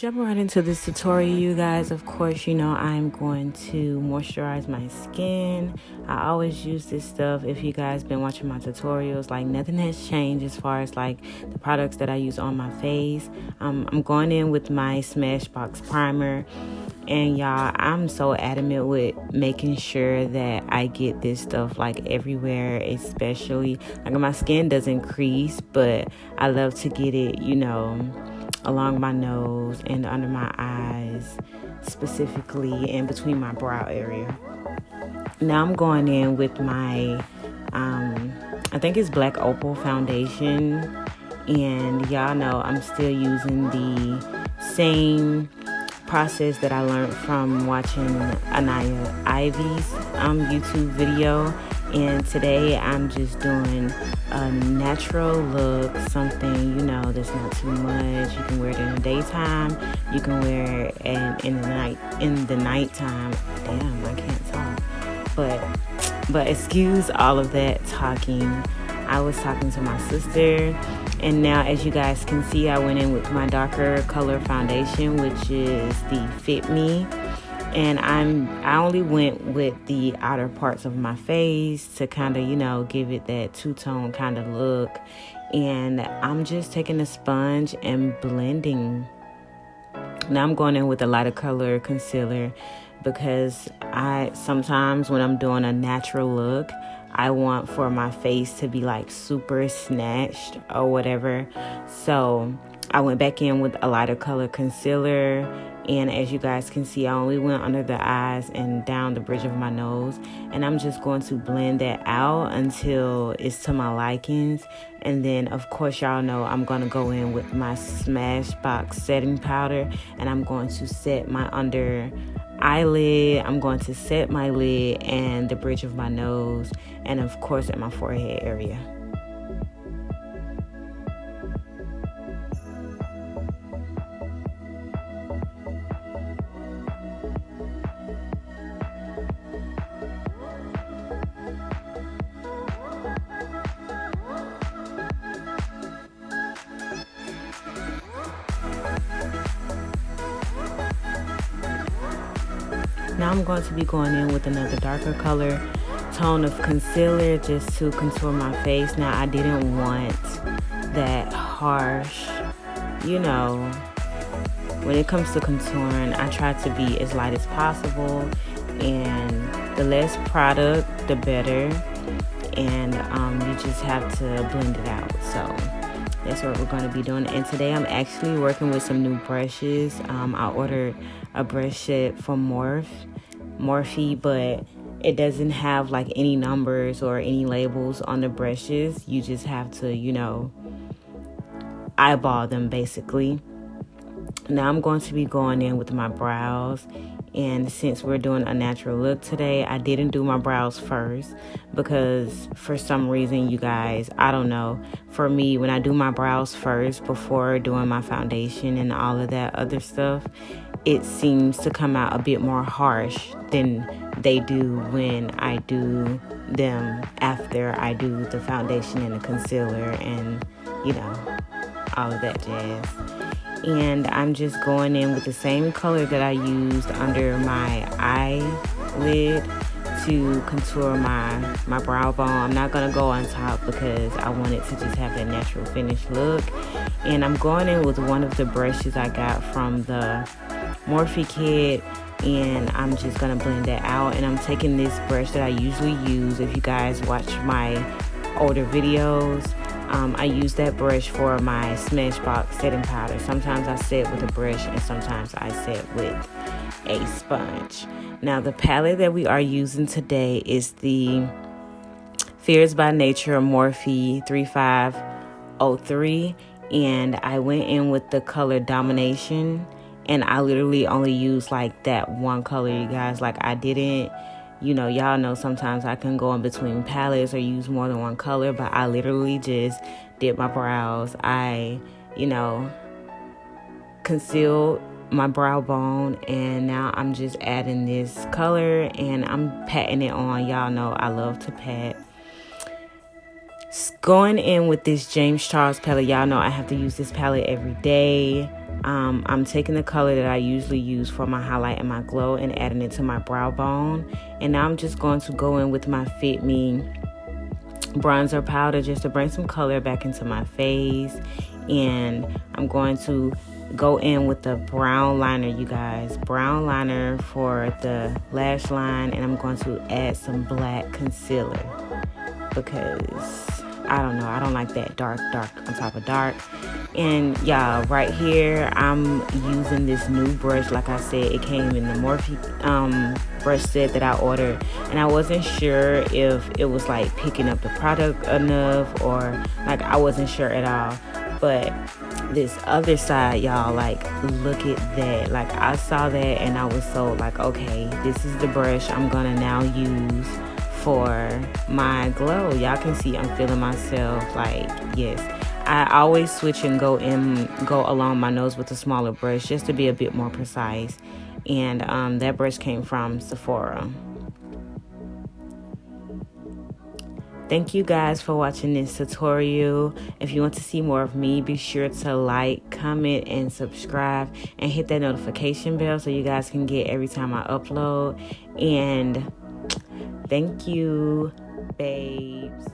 Jumping right into this tutorial, you guys. Of course, I'm going to moisturize my skin. I always use this stuff. If you guys been watching my tutorials, like, nothing has changed as far as like the products that I use on my face. I'm going in with my Smashbox primer, and y'all, I'm so adamant with making sure that I get this stuff like everywhere, especially like my skin doesn't crease, but I love to get it, along my nose and under my eyes, specifically in between my brow area. Now I'm going in with my I think it's Black Opal foundation, and y'all know I'm still using the same process that I learned from watching Anaya Ivy's YouTube video. And today I'm just doing a natural look, something that's not too much. You can wear it in the daytime, you can wear it in the nighttime. Damn, I can't talk. But excuse all of that talking. I was talking to my sister, and now as you guys can see, I went in with my darker color foundation, which is the Fit Me. And I only went with the outer parts of my face to kind of, give it that two-tone kind of look. And I'm just taking a sponge and blending. Now I'm going in with a lighter color concealer because sometimes when I'm doing a natural look, I want for my face to be like super snatched or whatever. So I went back in with a lighter color concealer, and as you guys can see, I only went under the eyes and down the bridge of my nose, and I'm just going to blend that out until it's to my likings. And then of course y'all know I'm going to go in with my Smashbox setting powder, and I'm going to set my under eyelid, I'm going to set my lid and the bridge of my nose, and of course at my forehead area. Now I'm going to be going in with another darker color tone of concealer just to contour my face. Now I didn't want that harsh, when it comes to contouring, I try to be as light as possible, and the less product, the better. And you just have to blend it out. So that's what we're going to be doing. And today I'm actually working with some new brushes. I ordered a brush set from Morphe, but it doesn't have like any numbers or any labels on the brushes. You just have to, eyeball them basically. Now I'm going to be going in with my brows. And since we're doing a natural look today, I didn't do my brows first because for some reason, you guys, I don't know. For me, when I do my brows first before doing my foundation and all of that other stuff, it seems to come out a bit more harsh than they do when I do them after I do the foundation and the concealer and, all of that jazz. And I'm just going in with the same color that I used under my eyelid to contour my brow bone. I'm not going to go on top because I want it to just have that natural finished look. And I'm going in with one of the brushes I got from the Morphe kit, and I'm just going to blend that out. And I'm taking this brush that I usually use. If you guys watch my older videos, I use that brush for my Smashbox setting powder. Sometimes I set with a brush and sometimes I set with a sponge. Now the palette that we are using today is the Fierce by Nature Morphe 3503, and I went in with the color Domination, and I literally only used like that one color, you guys. Like I didn't, y'all know sometimes I can go in between palettes or use more than one color, but I literally just did my brows. I, concealed my brow bone, and now I'm just adding this color and I'm patting it on. Y'all know I love to pat. Going in with this James Charles palette. Y'all know I have to use this palette every day. I'm taking the color that I usually use for my highlight and my glow and adding it to my brow bone. And now I'm just going to go in with my Fit Me bronzer powder just to bring some color back into my face. And I'm going to go in with the brown liner, you guys. Brown liner for the lash line. And I'm going to add some black concealer because I don't know, I don't like that dark on top of dark. And y'all, right here I'm using this new brush. Like I said, it came in the Morphe brush set that I ordered, and I wasn't sure if it was like picking up the product enough, or like I wasn't sure at all. But this other side, y'all, like look at that. Like I saw that and I was so like, okay, this is the brush I'm gonna now use for my glow. Y'all can see I'm feeling myself. Like, yes, I always switch and go along my nose with a smaller brush just to be a bit more precise. And that brush came from Sephora. Thank you guys for watching this tutorial. If you want to see more of me, be sure to like, comment, and subscribe, and hit that notification bell so you guys can get every time I upload. And thank you, babes.